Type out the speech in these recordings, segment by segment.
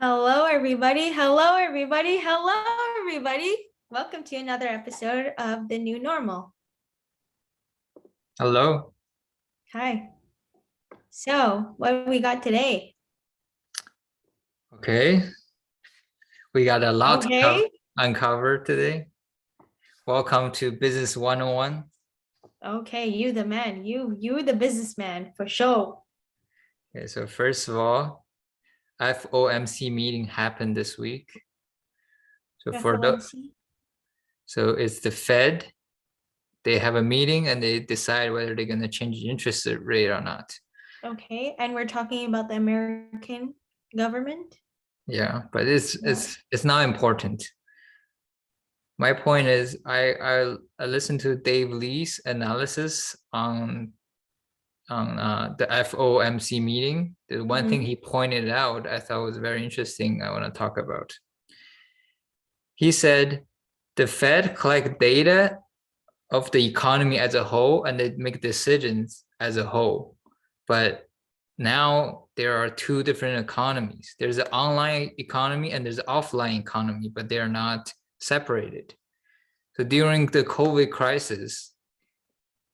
Hello, everybody. Hello, everybody. Hello, everybody. Welcome to another episode of The New Normal. Hello. Hi. So, what have we got today? Okay. We got a lot to uncover today. Welcome to Business 101. Okay, you the man. You the businessman for sure. Okay, so first of all, FOMC meeting happened this week. So it's the Fed. They have a meeting and they decide whether they're going to change the interest rate or not. Okay, and we're talking about the American government. Yeah, but it's not important. My point is, I listened to Dave Lee's analysis on the FOMC meeting. The one thing he pointed out I thought was very interesting. I want to talk about. He said the Fed collect data of the economy as a whole and they make decisions as a whole. But now there are two different economies. There's an online economy and there's an offline economy, but they are not separated. So during the COVID crisis,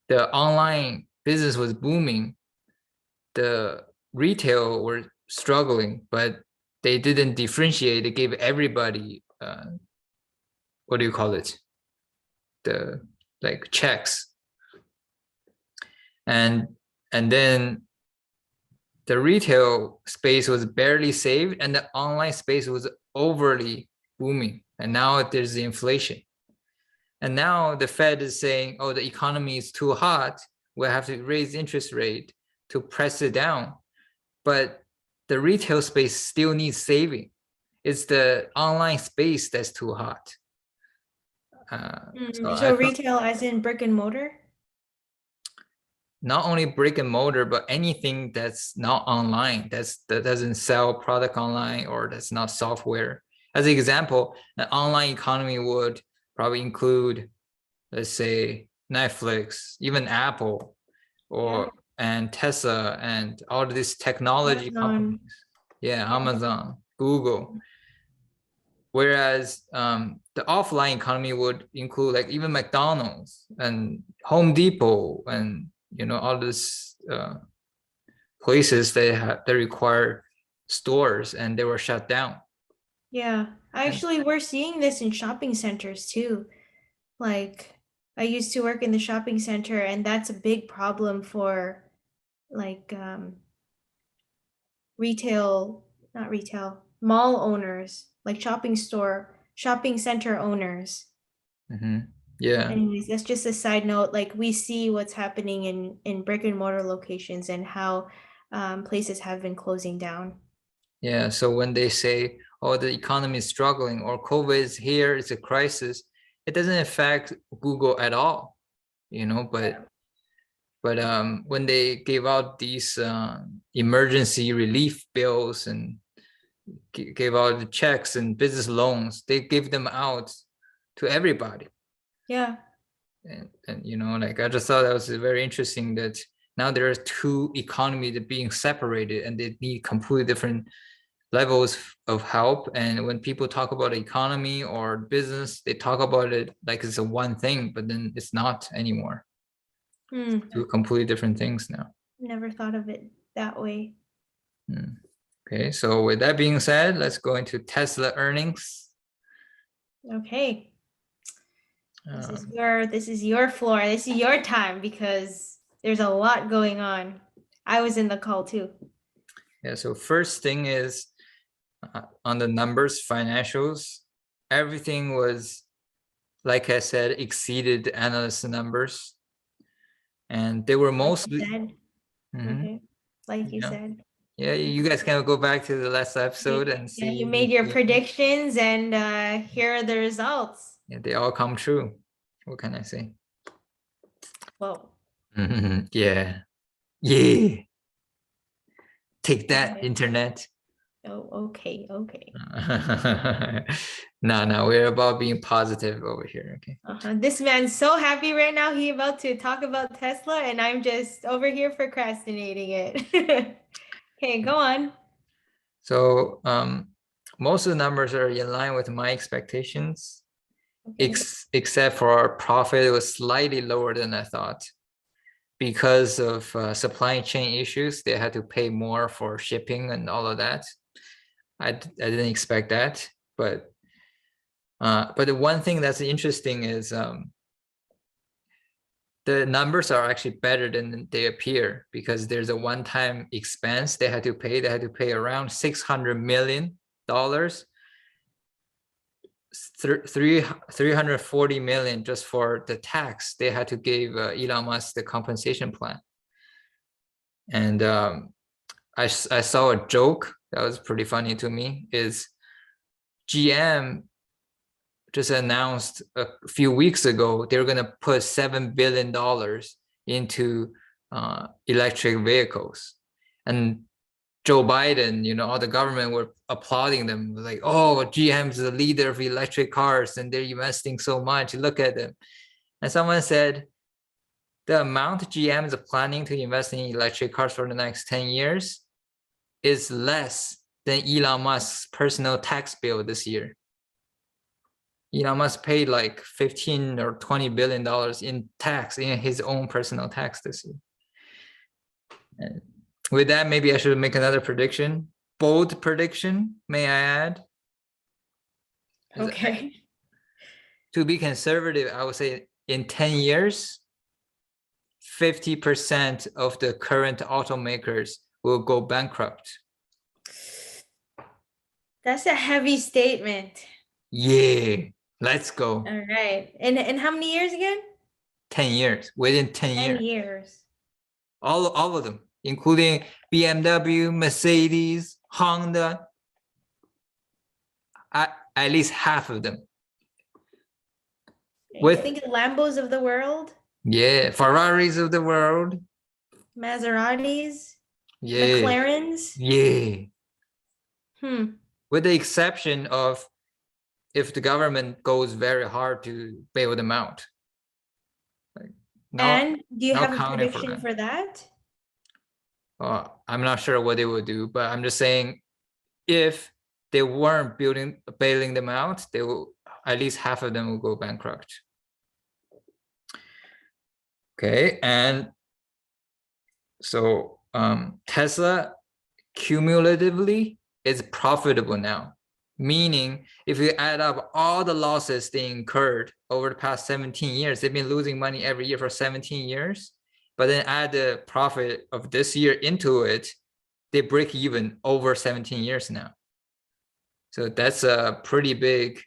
the online business was booming. The retail were struggling, but they didn't differentiate. They gave everybody, what do you call it? The like checks. And then the retail space was barely saved and the online space was overly booming. And now there's the inflation. And now the Fed is saying, oh, the economy is too hot. We'll have to raise interest rate to press it down. But the retail space still needs saving. It's the online space that's too hot. So retail as in brick and mortar? Not only brick and mortar, but anything that's not online, that doesn't sell product online or that's not software. As an example, an online economy would probably include, let's say, Netflix, even Apple, and Tesla, and all of these technology companies. Yeah, Amazon, Google. Whereas the offline economy would include like even McDonald's and Home Depot and all these places that require stores and they were shut down. Yeah, actually, we're seeing this in shopping centers too. Like, I used to work in the shopping center, and that's a big problem for like mall owners, like shopping center owners. Yeah. Anyways, that's just a side note. Like, we see what's happening in brick and mortar locations and how places have been closing down. Yeah, so when they say, oh, the economy is struggling or COVID is here, it's a crisis, it doesn't affect Google at all, but when they gave out these emergency relief bills and gave out the checks and business loans, they give them out to everybody. Yeah. And like I just thought that was very interesting that now there are two economies being separated and they need completely different levels of help. And when people talk about the economy or business, they talk about it like it's a one thing, but then it's not anymore. Two completely different things now. Never thought of it that way. Okay, so with that being said, let's go into Tesla earnings. Okay. This is your floor. This is your time because there's a lot going on. I was in the call too. Yeah, so first thing is on the numbers, financials, everything was, like I said, exceeded the analyst numbers. And they were mostly like you said. Yeah, you guys can go back to the last episode and see. Yeah, you made your predictions and here are the results. Yeah, they all come true. What can I say? Whoa. Yeah. Yeah. Take that, internet. Oh, okay. No, we're about being positive over here. Okay. This man's so happy right now. He about to talk about Tesla, and I'm just over here procrastinating it. Okay, go on. So most of the numbers are in line with my expectations, Okay. except for our profit, it was slightly lower than I thought. Because of supply chain issues, they had to pay more for shipping and all of that. I didn't expect that, but the one thing that's interesting is the numbers are actually better than they appear, because there's a one-time expense they had to pay. They had to pay around $600 million, 340 million just for the tax they had to give Elon Musk the compensation plan. And I saw a joke that was pretty funny to me, is GM just announced a few weeks ago they're going to put $7 billion into electric vehicles. And Joe Biden, all the government were applauding them, like, oh, GM's the leader of electric cars and they're investing so much. Look at them. And someone said, the amount GM is planning to invest in electric cars for the next 10 years is less than Elon Musk's personal tax bill this year. Elon Musk paid like 15 or 20 billion dollars in tax, in his own personal tax this year. And with that, maybe I should make another prediction. Bold prediction, may I add? Okay. To be conservative, I would say in 10 years, 50% of the current automakers will go bankrupt. That's a heavy statement. Yeah, let's go. All right. And how many years again? 10 years, within 10 10 years. years. All of them, including BMW, Mercedes, Honda, at least half of them. You think Lambos of the world? Yeah, Ferraris of the world. Maseratis? Yeah. McLarens? Yeah. Hmm. With the exception of if the government goes very hard to bail them out. Like, and do you have a counting prediction for that? I'm not sure what they will do, but I'm just saying, if they weren't bailing them out, they will, at least half of them will go bankrupt. Okay, and so Tesla cumulatively is profitable now, meaning if you add up all the losses they incurred over the past 17 years, they've been losing money every year for 17 years, but then add the profit of this year into it, they break even over 17 years now. So that's a pretty big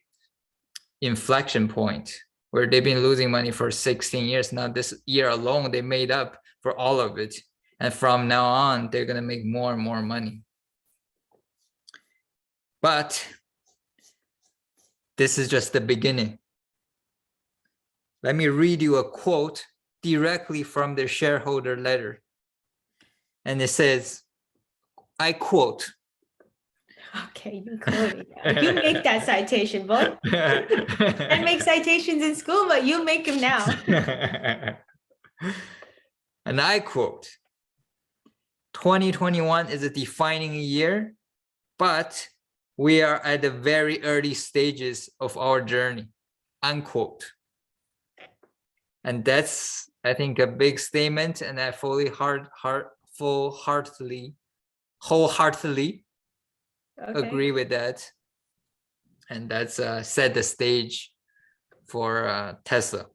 inflection point, where they've been losing money for 16 years. Now this year alone, they made up for all of it. And from now on, they're going to make more and more money. But this is just the beginning. Let me read you a quote directly from their shareholder letter. And it says, I quote. Okay, you quote it. You make that citation, boy. I make citations in school, but you make them now. And I quote, 2021 is a defining year, but we are at the very early stages of our journey, unquote. And that's, I think, a big statement, and I wholeheartedly agree with that. And that's set the stage for Tesla.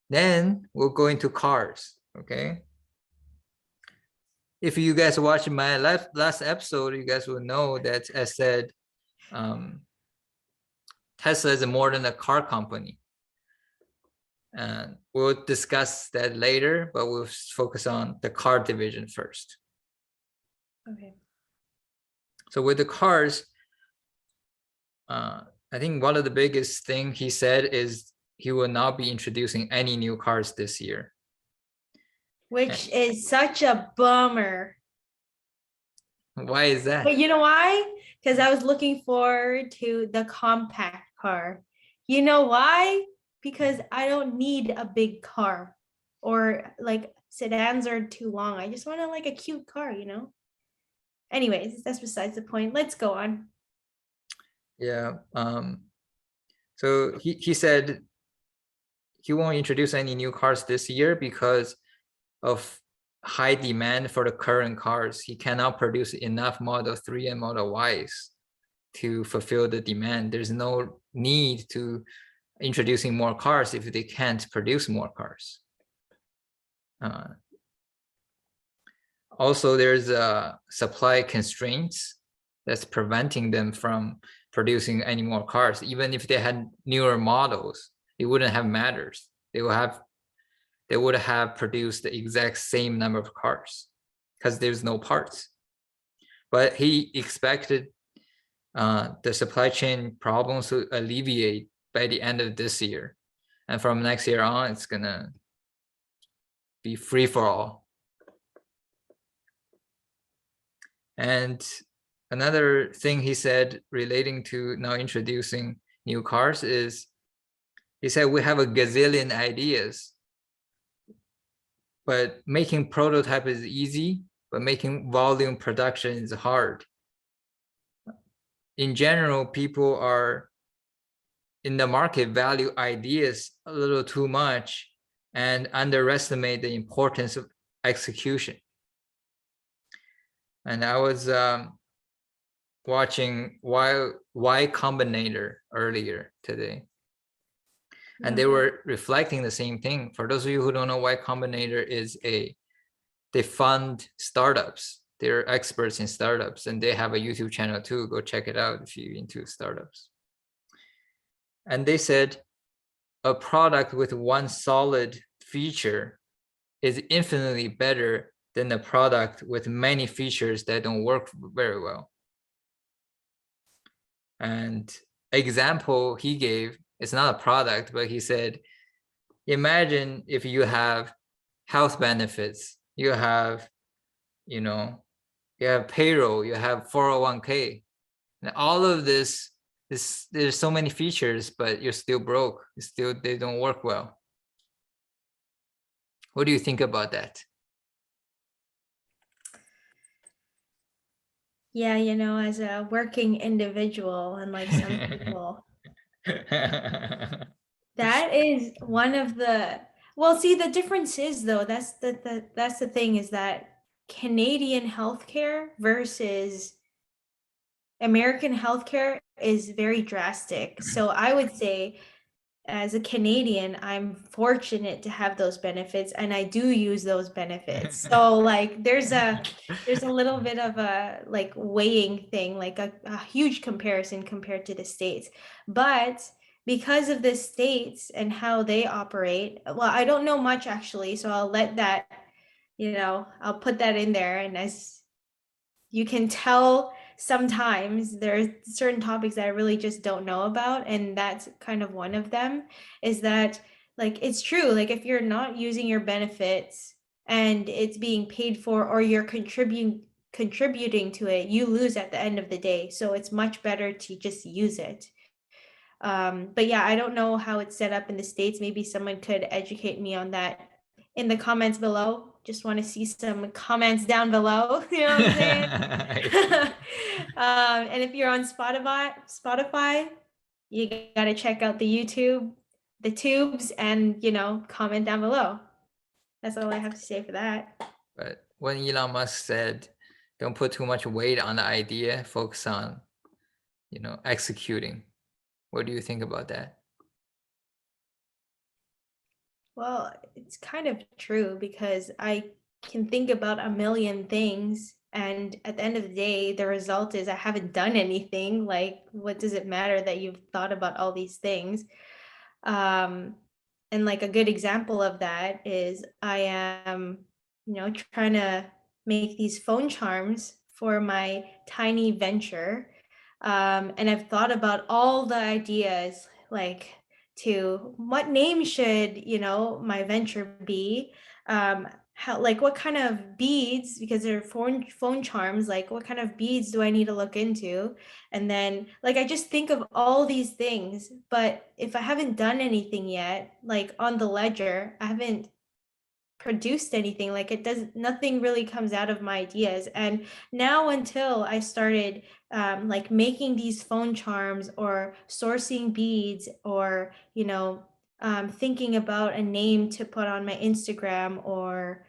Then we'll go into cars, okay? If you guys watched my last episode, you guys will know that I said Tesla is more than a car company. And we'll discuss that later, but we'll focus on the car division first. Okay. So with the cars, I think one of the biggest thing he said is he will not be introducing any new cars this year. Which is such a bummer. Why is that? But you know why? Because I was looking forward to the compact car. You know why? Because I don't need a big car, or like sedans are too long. I just want like a cute car, anyways, that's besides the point. Let's go on. Yeah. So he said he won't introduce any new cars this year because of high demand for the current cars. He cannot produce enough Model 3 and Model Ys to fulfill the demand. There's no need to introducing more cars if they can't produce more cars. Also, there's supply constraints that's preventing them from producing any more cars. Even if they had newer models, it wouldn't have matters. They would have produced the exact same number of cars because there's no parts. But he expected the supply chain problems to alleviate by the end of this year. And from next year on, it's gonna be free for all. And another thing he said relating to now introducing new cars is, he said, we have a gazillion ideas, but making prototype is easy, but making volume production is hard. In general, people are in the market value ideas a little too much and underestimate the importance of execution. And I was watching Y Combinator earlier today, and they were reflecting the same thing. For those of you who don't know, Y Combinator is they fund startups. They're experts in startups, and they have a YouTube channel too. Go check it out if you're into startups. And they said a product with one solid feature is infinitely better than a product with many features that don't work very well. And example he gave, it's not a product, but he said, imagine if you have health benefits, you have, you have payroll, you have 401k, and all of this, there's so many features, but you're still broke. They don't work well. What do you think about that? Yeah, as a working individual, and like some people, that is one of the, well, see, the difference is though, that's the thing, is that Canadian healthcare versus American healthcare is very drastic. So I would say, as a Canadian, I'm fortunate to have those benefits, and I do use those benefits. So like there's a little bit of a like weighing thing, like a huge comparison compared to the States. But because of the States and how they operate, well, I don't know much actually, so I'll let that, I'll put that in there. And as you can tell, sometimes there are certain topics that I really just don't know about, and that's kind of one of them. Is that, like, it's true, like if you're not using your benefits and it's being paid for, or you're contributing to it, you lose at the end of the day. So it's much better to just use it. But yeah, I don't know how it's set up in the States. Maybe someone could educate me on that in the comments below. Just want to see some comments down below. You know what I'm saying? And if you're on Spotify, you gotta check out the tubes, and comment down below. That's all I have to say for that. But when Elon Musk said, don't put too much weight on the idea, focus on, executing. What do you think about that? Well, it's kind of true, because I can think about a million things, and at the end of the day, the result is I haven't done anything. Like, what does it matter that you've thought about all these things? And like a good example of that is I am, trying to make these phone charms for my tiny venture. And I've thought about all the ideas, like, to what name should, my venture be? How, like, what kind of beads, because they're phone charms, like what kind of beads do I need to look into? And then, like, I just think of all these things, but if I haven't done anything yet, like on the ledger, I haven't produced anything. Like nothing really comes out of my ideas. And now until I started like making these phone charms or sourcing beads or, thinking about a name to put on my Instagram or,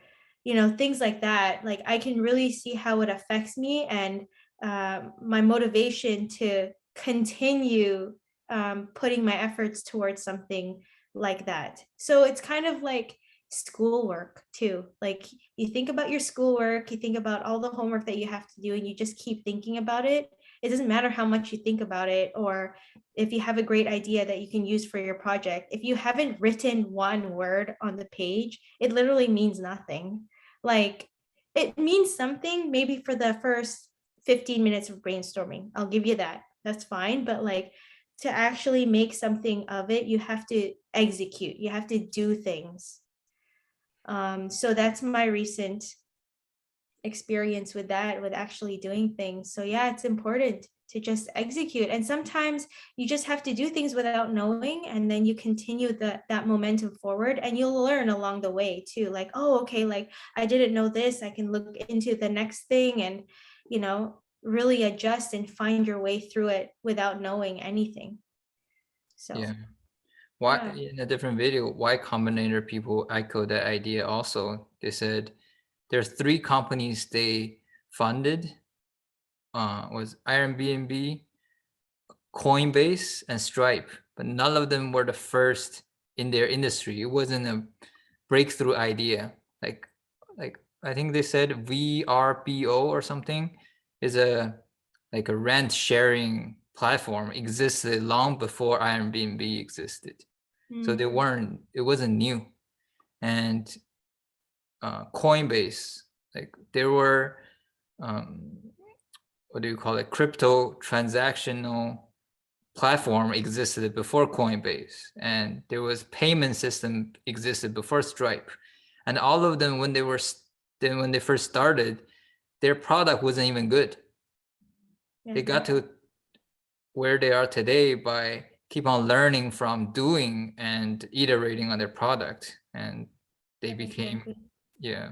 things like that, like I can really see how it affects me and my motivation to continue putting my efforts towards something like that. So it's kind of like schoolwork too. Like you think about your schoolwork, you think about all the homework that you have to do, and you just keep thinking about it. It doesn't matter how much you think about it, or if you have a great idea that you can use for your project. If you haven't written one word on the page, it literally means nothing. Like it means something maybe for the first 15 minutes of brainstorming. I'll give you that. That's fine. But like to actually make something of it, you have to execute, you have to do things. So that's my recent experience with that, with actually doing things. So yeah, it's important to just execute. And sometimes you just have to do things without knowing, and then you continue that momentum forward, and you'll learn along the way too. Like, oh, okay, like I didn't know this, I can look into the next thing and, really adjust and find your way through it without knowing anything. So Yeah. Why yeah. in a different video, Y Combinator people echoed that idea also. They said there's 3 companies they funded, was Airbnb, Coinbase, and Stripe, but none of them were the first in their industry. It wasn't a breakthrough idea. Like I think they said VRBO or something is a rent sharing platform, existed long before Airbnb existed. So Mm. it wasn't new. And Coinbase, like there were, what do you call it? Crypto transactional platform existed before Coinbase, and there was payment system existed before Stripe. And all of them, when they first started, their product wasn't even good. Yeah. They got to where they are today by keep on learning from doing and iterating on their product, and they became, Exactly. yeah.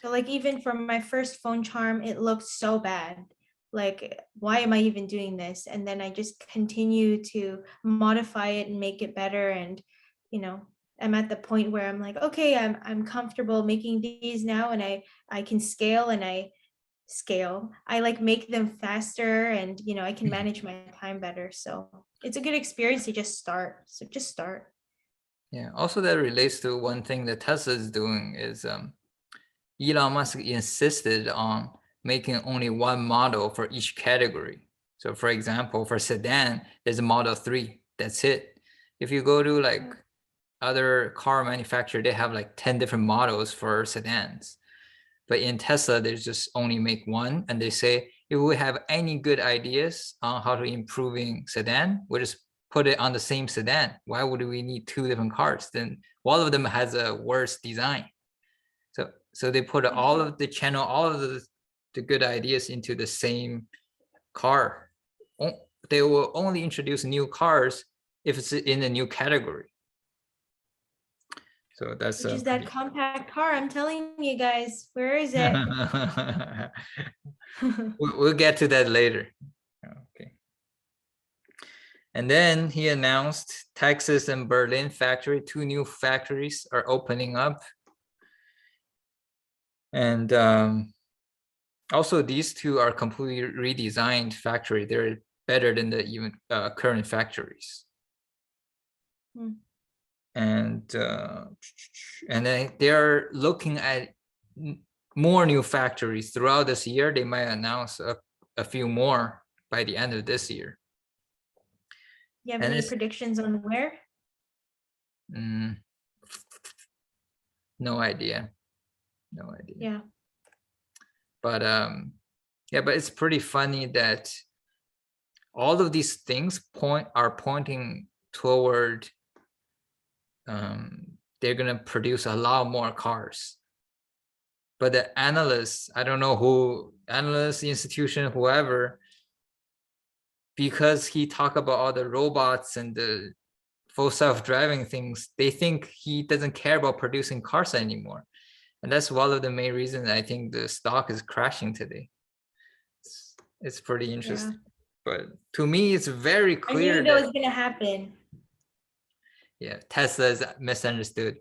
So like even for my first phone charm, it looked so bad. Like, why am I even doing this? And then I just continue to modify it and make it better. And, I'm at the point where I'm like, okay, I'm comfortable making these now, and I can scale and I scale. I like make them faster, and I can manage my time better. So it's a good experience to just start. So just start. Yeah, also that relates to one thing that Tesla is doing is Elon Musk insisted on making only one model for each category. So for example, for sedan, there's a Model 3, that's it. If you go to like other car manufacturer, they have like 10 different models for sedans. But in Tesla, they just only make one, and they say, if we have any good ideas on how to improving sedan, we'll just put it on the same sedan. Why would we need 2 different cars? Then one of them has a worse design. So they put all of the good ideas into the same car. They will only introduce new cars if it's in a new category. So that's Which is that compact car. I'm telling you guys, where is it? we'll get to that later. Okay. And then he announced Texas and Berlin factory, 2 new factories are opening up. And also these 2 are completely redesigned factory. They're better than the even current factories. And then they're looking at more new factories throughout this year. They might announce a few more by the end of this year. You have any predictions on where? No idea. Yeah. But yeah, but it's pretty funny that all of these things are pointing toward they're gonna produce a lot more cars. But the analysts, I don't know who, analyst institution, whoever, because he talked about all the robots and the full self-driving things, they think he doesn't care about producing cars anymore. And that's one of the main reasons I think the stock is crashing today. It's pretty interesting. But to me, it's very I knew clear that was that, gonna happen. yeah, Tesla is misunderstood.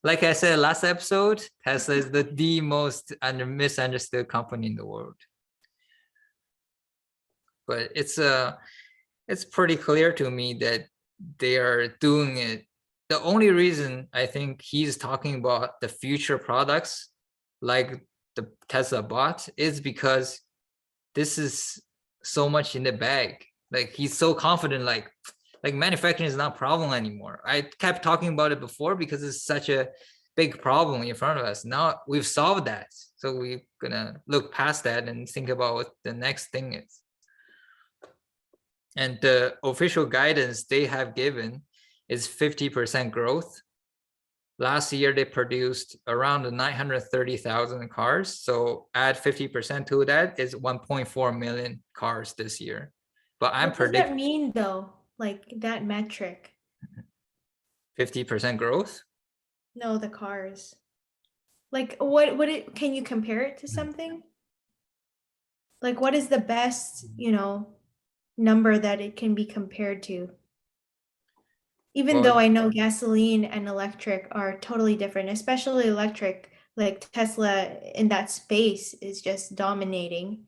Like I said last episode, Tesla is the most misunderstood company in the world. But it's pretty clear to me that they are doing it. The only reason I think he's talking about the future products like the Tesla bot is because this is so much in the bag. Like he's so confident, like manufacturing is not a problem anymore. I kept talking about it before because it's such a big problem in front of us. Now we've solved that. So we're gonna look past that and think about what the next thing is. And the official guidance they have given is 50% growth. Last year, they produced around 930,000 cars. So add 50% to that is 1.4 million cars this year. But I'm What does that predicting mean though? Like that metric? 50% growth. No, the cars. Like what would it, can you compare it to something? Like what is the best, number that it can be compared to? Even though Well, I know gasoline and electric are totally different, especially electric, like Tesla in that space is just dominating.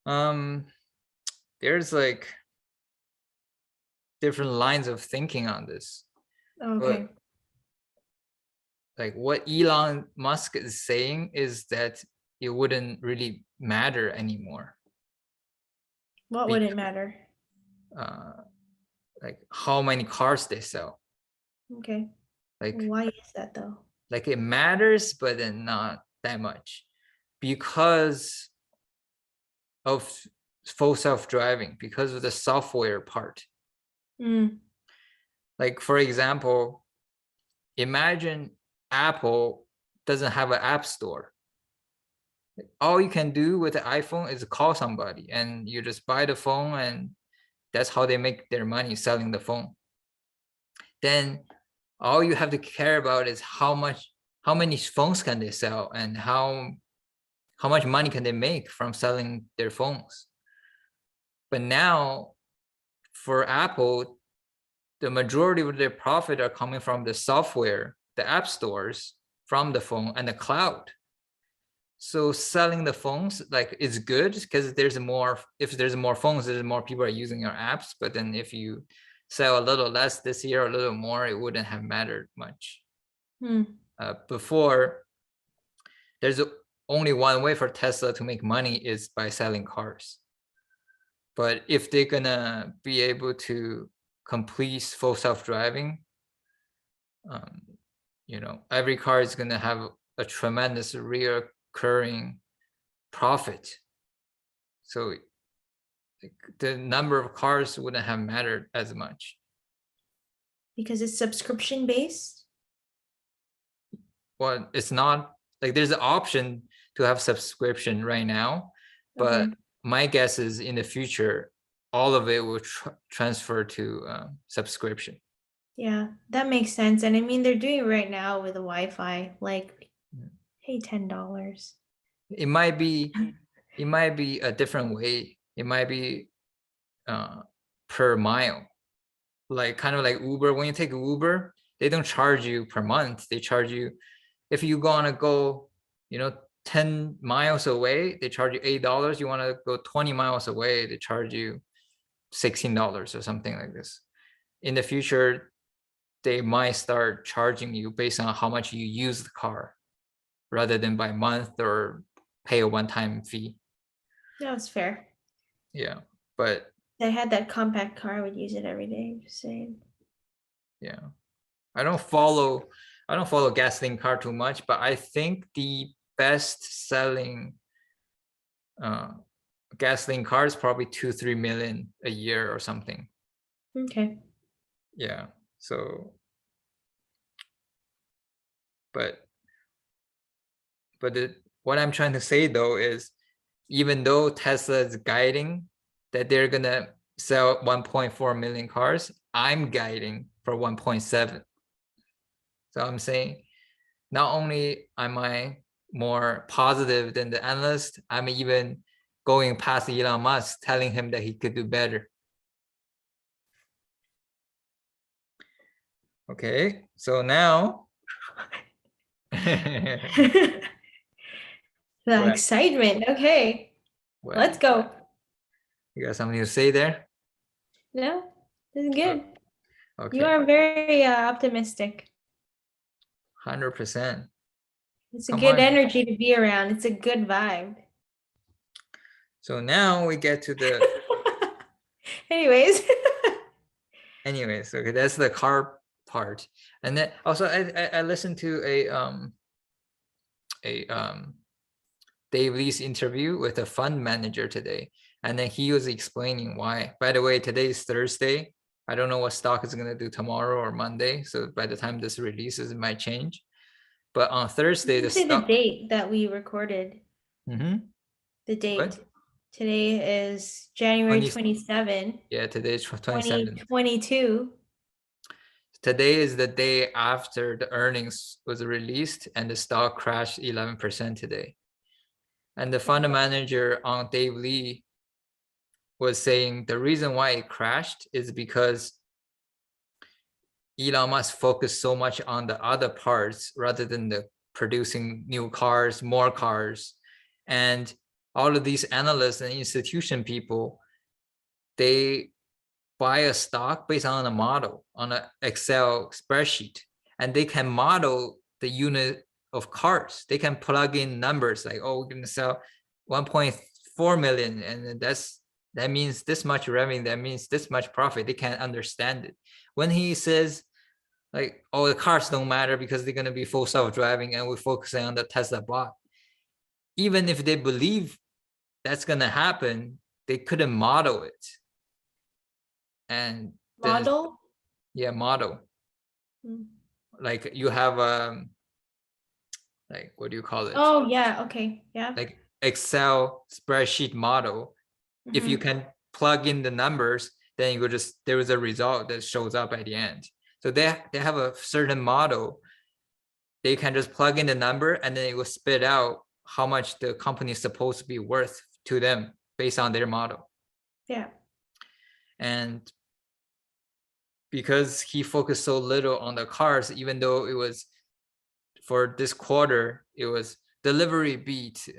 there's like different lines of thinking on this. Okay. But like what Elon Musk is saying is that it wouldn't really matter anymore. What would it matter? Like how many cars they sell. Okay. Like Why is that though? like it matters, but then not that much because of full self-driving, because of the software part. Mm. Like for example, imagine Apple doesn't have an app store. All you can do with the iPhone is call somebody and you just buy the phone, and that's how they make their money, selling the phone. Then all you have to care about is how many phones can they sell and how much money can they make from selling their phones. But now for Apple, the majority of their profit are coming from the software, the app stores, from the phone and the cloud. So selling the phones like is good because there's more, if there's more phones, there's more people are using your apps. But then if you sell a little less this year or a little more, it wouldn't have mattered much. Before, there's only one way for Tesla to make money is by selling cars. But if they're gonna be able to complete full self-driving, every car is gonna have a tremendous reoccurring profit. So the number of cars wouldn't have mattered as much. Because it's subscription based? Well, it's not like there's an option to have subscription right now, but Okay. my guess is in the future, all of it will transfer to subscription. Yeah, that makes sense. And I mean, they're doing it right now with the Wi-Fi, like, hey, $10. It might be a different way. It might be per mile, like kind of like Uber. When you take Uber, they don't charge you per month. They charge you if you want to go, 10 miles away, they charge you $8. You want to go 20 miles away, they charge you $16 or something like this. In the future, they might start charging you based on how much you use the car rather than by month or pay a one-time fee. That's fair. Yeah, but I had that compact car, I would use it every day, just saying. yeah, I don't follow gasoline car too much, but I think the best selling gasoline car is probably 2-3 million a year or something. Okay. Yeah, so but what I'm trying to say though is, even though Tesla is guiding that they're gonna sell 1.4 million cars, I'm guiding for 1.7. So I'm saying not only am I more positive than the analyst, I'm even going past Elon Musk, telling him that he could do better. Okay, so now The Well, excitement. Okay, well, let's go. you got something to say there? No, this is good. Okay, You are very optimistic. 100%. It's a Come good on. energy to be around. It's a good vibe. So now we get to the Anyways. anyways, okay, that's the car part. And then also I listened to a Dave Lee's interview with a fund manager today, and then he was explaining why. By the way, today is Thursday. I don't know what stock is going to do tomorrow or Monday, so by the time this releases, it might change. But on Thursday, the Say the stock. date that we recorded. The date. What? Today is January 27, Yeah, today is 27. 2022. Today is the day after the earnings was released, and the stock crashed 11% today. And the fund manager on Dave Lee was saying the reason why it crashed is because Elon Musk focused so much on the other parts rather than the producing new cars, more cars. And all of these analysts and institution people, they buy a stock based on a model, on an Excel spreadsheet, and they can model the unit of cars. They can plug in numbers like, oh, we're going to sell 1.4 million, and that means this much revenue, that means this much profit. They can't understand it. When he says like, oh, the cars don't matter because they're going to be full self-driving and we're focusing on the Tesla bot, even if they believe that's going to happen, they couldn't model it. And Model? Yeah, model. Like you have like, what do you call it? Oh, yeah. Okay. Yeah. Like Excel spreadsheet model. If you can plug in the numbers, then you go just, there is a result that shows up at the end. So they have a certain model. They can just plug in the number and then it will spit out how much the company is supposed to be worth to them based on their model. Yeah. And because he focused so little on the cars, even though it was for this quarter, it was delivery beat,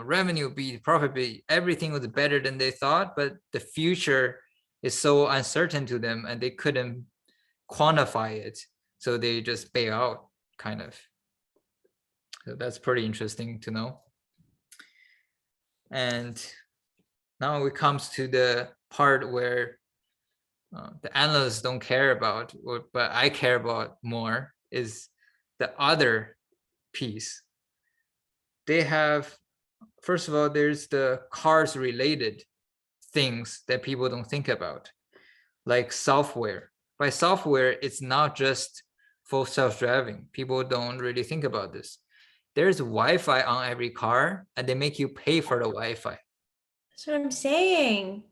revenue beat, profit beat, everything was better than they thought, but the future is so uncertain to them and they couldn't quantify it. So they just pay out, kind of. So that's pretty interesting to know. And now it comes to the part where the analysts don't care about, but I care about more, is the other piece. They have, first of all, there's the cars related things that people don't think about, like software. By software, it's not just full self-driving. People don't really think about this. There's Wi-Fi on every car and they make you pay for the Wi-Fi. That's what I'm saying.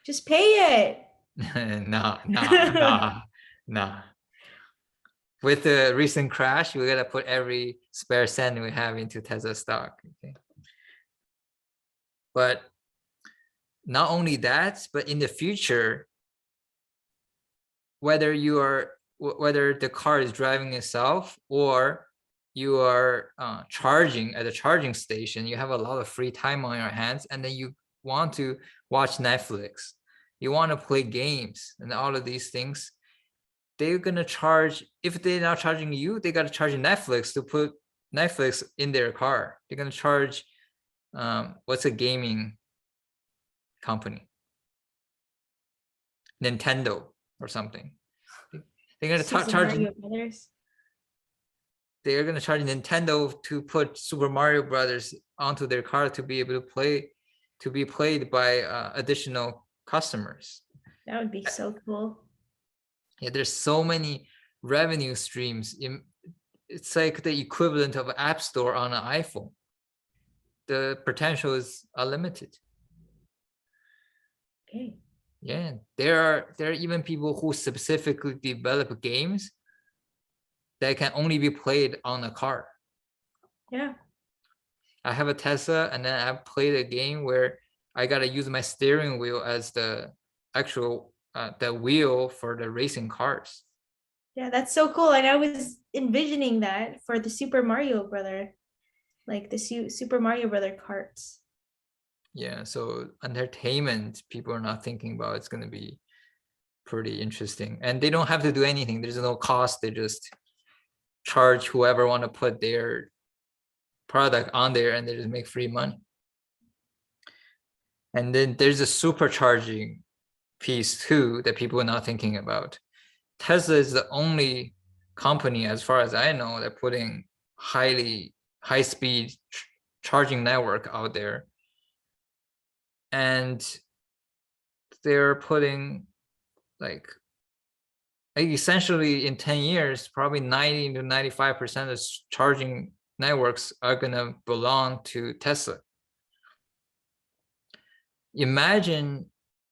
Just pay it. Nah. With the recent crash, we gotta put every spare cent we have into Tesla stock. Okay. But not only that, but in the future, whether the car is driving itself or you are charging at a charging station, you have a lot of free time on your hands, and then you want to watch Netflix, you want to play games, and all of these things. They're gonna charge, if they're not charging you, they gotta charge Netflix to put Netflix in their car. They're gonna charge, what's a gaming company? Nintendo or something. They're gonna charge. They're gonna charge Nintendo to put Super Mario Brothers onto their car to be able to play, to be played by additional customers. That would be so cool. Yeah, there's so many revenue streams. It's like the equivalent of App Store on an iPhone. The potential is unlimited. Okay. Yeah, there are even people who specifically develop games that can only be played on a car. Yeah. I have a Tesla, and then I played a game where I gotta use my steering wheel as the actual the wheel for the racing cars. Yeah, that's so cool. And I was envisioning that for the Super Mario Brother, like the Super Mario Brother carts. Yeah, so entertainment, people are not thinking about, it's gonna be pretty interesting. And they don't have to do anything. There's no cost. They just charge whoever want to put their product on there, and they just make free money. And then there's a supercharging piece too that people are not thinking about. Tesla is the only company, as far as I know, that putting high speed charging network out there. And they're putting like essentially in 10 years, probably 90 to 95% of charging networks are gonna belong to Tesla. Imagine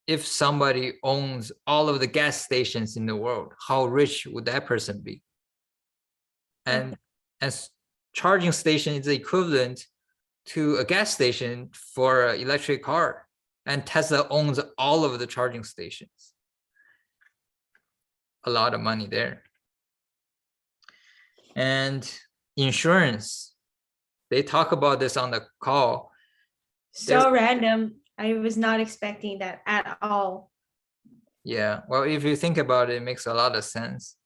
if somebody owns all of the gas stations in the world, how rich would that person be? And as charging station is equivalent to a gas station for an electric car, and Tesla owns all of the charging stations. A lot of money there. And insurance, they talk about this on the call. So random. I was not expecting that at all. Yeah, well, if you think about it, it makes a lot of sense.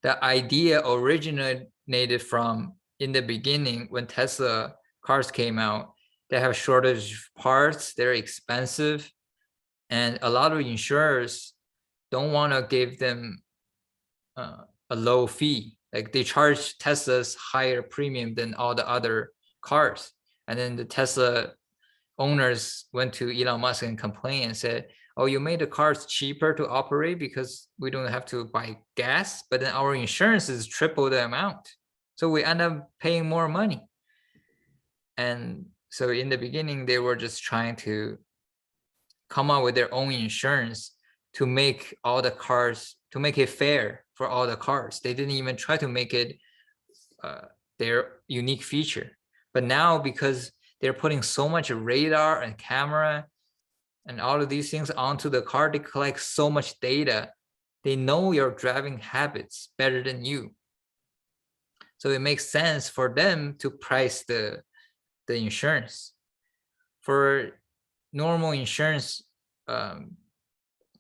The idea originated from in the beginning when Tesla cars came out. They have shortage of parts, they're expensive, and a lot of insurers don't want to give them a low fee. Like they charge Tesla's higher premium than all the other cars. And then the Tesla owners went to Elon Musk and complained and said, oh, you made the cars cheaper to operate because we don't have to buy gas, but then our insurance is triple the amount. So we end up paying more money. And so in the beginning, they were just trying to come up with their own insurance to make all the cars, to make it fair for all the cars. They didn't even try to make it their unique feature. But now, because they're putting so much radar and camera and all of these things onto the car, they collect so much data. They know your driving habits better than you. So it makes sense for them to price the insurance. For normal insurance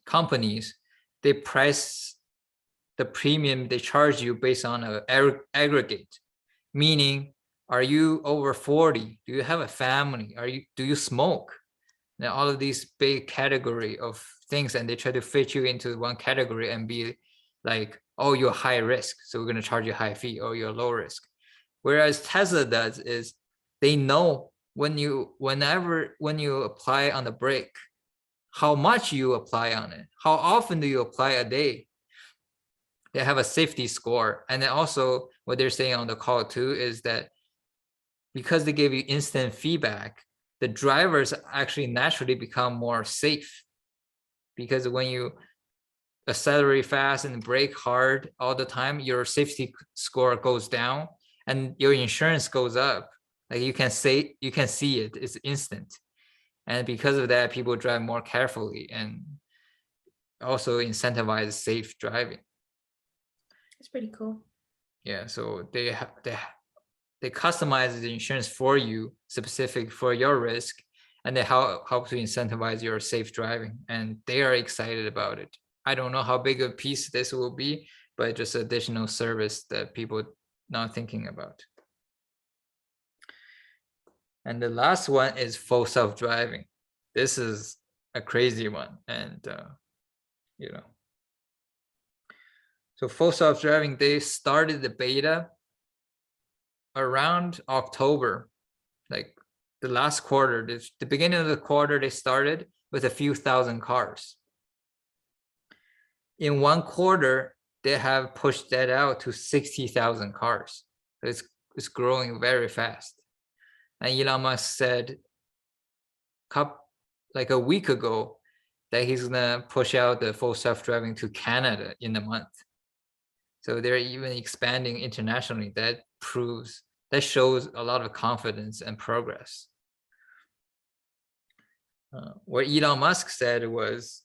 companies, they price the premium they charge you based on an aggregate, meaning, are you over 40? Do you have a family? Do you smoke? Now all of these big category of things, and they try to fit you into one category and be like, oh, you're high risk, so we're going to charge you high fee, or you're low risk. Whereas Tesla does is they know when you apply on the brake, how much you apply on it, how often do you apply a day. They have a safety score. And then also what they're saying on the call too is that because they give you instant feedback, the drivers actually naturally become more safe, because when you accelerate fast and brake hard all the time, your safety score goes down and your insurance goes up. Like you can see it, it's instant. And because of that, people drive more carefully and also incentivize safe driving. It's pretty cool. Yeah, so they customize the insurance for you, specific for your risk, and they help to incentivize your safe driving. And they are excited about it. I don't know how big a piece this will be, but just additional service that people not thinking about. And the last one is full self-driving. This is a crazy one. And, so full self-driving, they started the beta around October, like the last quarter, the beginning of the quarter, they started with a few thousand cars. In one quarter, they have pushed that out to 60,000 cars. It's growing very fast. And Elon Musk said like a week ago that he's gonna push out the full self-driving to Canada in a month. So they're even expanding internationally. That shows a lot of confidence and progress. What Elon Musk said was,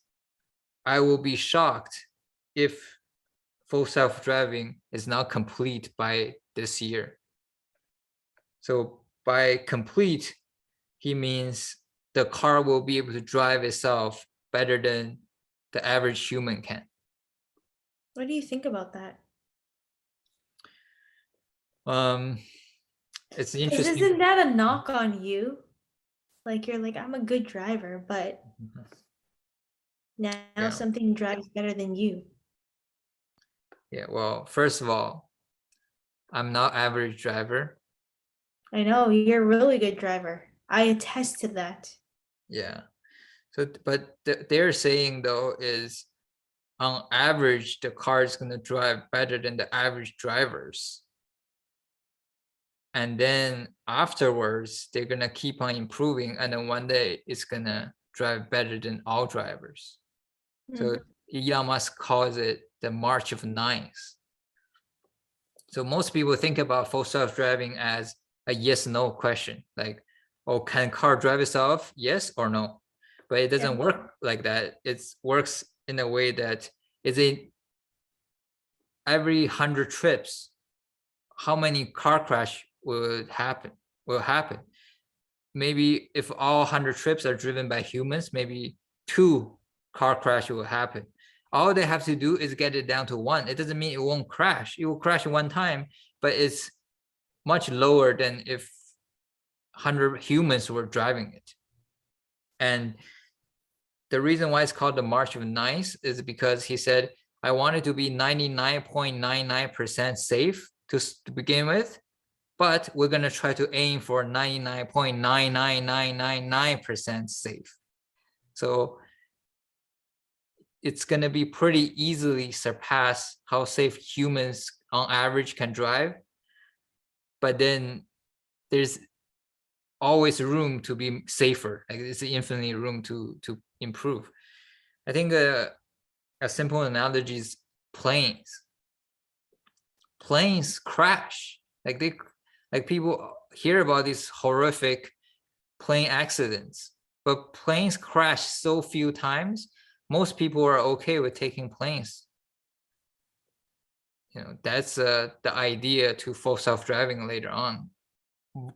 I will be shocked if full self-driving is not complete by this year. So by complete, he means the car will be able to drive itself better than the average human can. What do you think about that? It's 'Cause interesting. isn't that a knock on you? Like you're like, I'm a good driver, but now Yeah. something drives better than you. Yeah, well, first of all, I'm not average driver. I know, you're a really good driver. I attest to that. Yeah. So, but they're saying though is on average, the car is going to drive better than the average drivers. And then afterwards, they're going to keep on improving. And then one day it's going to drive better than all drivers. So Elon Musk calls it the March of Nines. So most people think about full self-driving as a yes/no question, like, oh, can car drive itself? Yes or no? But it doesn't work like that. It works in a way that is in every 100 trips, how many car crash will happen? Maybe if all 100 trips are driven by humans, maybe 2 car crash will happen. All they have to do is get it down to 1. It doesn't mean it won't crash. It will crash one time, but it's much lower than if 100 humans were driving it. And the reason why it's called the March of Nines is because he said, I want it to be 99.99% safe to begin with, but we're going to try to aim for 99.99999% safe. So it's going to be pretty easily surpass how safe humans on average can drive. But then there's always room to be safer. Like it's infinitely room to improve. I think a simple analogy is planes. Planes crash. Like people hear about these horrific plane accidents, but planes crash so few times. Most people are okay with taking planes. You know, that's the idea to full self-driving later on.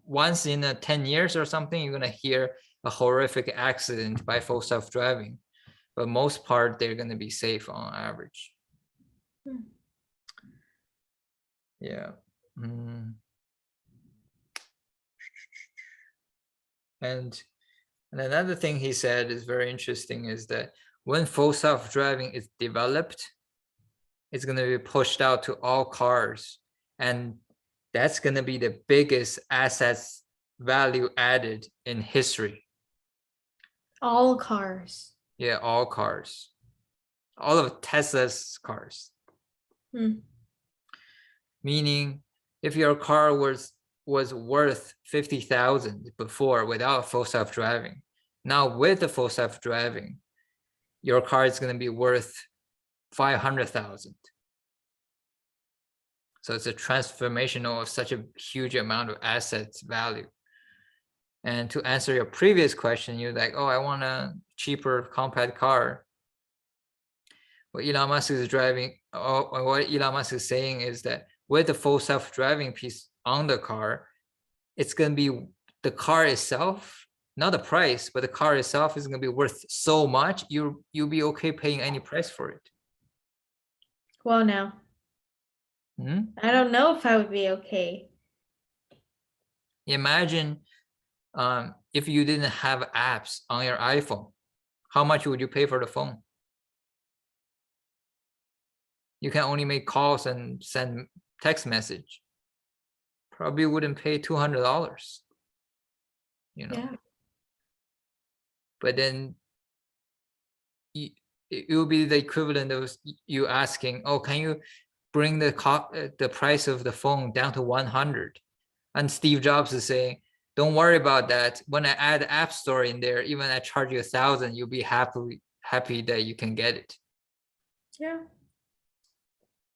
Once in 10 years or something, you're gonna hear a horrific accident by full self-driving, but most part they're gonna be safe on average. Yeah. And another thing he said is very interesting is that when full self-driving is developed, it's going to be pushed out to all cars. And that's going to be the biggest assets value added in history. All cars. Yeah, all cars. All of Tesla's cars. Meaning, if your car was worth 50,000 before without full self-driving, now with the full self-driving, your car is going to be worth 500,000. So it's a transformational of such a huge amount of assets value. And to answer your previous question, you're like, oh, I want a cheaper compact car. What Elon Musk is saying is that with the full self-driving piece on the car, it's going to be the car itself, not the price, but the car itself is going to be worth so much, you'll be okay paying any price for it. Well, now, I don't know if I would be okay. Imagine if you didn't have apps on your iPhone, how much would you pay for the phone? You can only make calls and send text message. Probably wouldn't pay $200, you know. Yeah. But then it will be the equivalent of you asking, oh, can you bring the price of the phone down to 100? And Steve Jobs is saying, don't worry about that. When I add App Store in there, even I charge you 1,000, you'll be happy that you can get it. Yeah.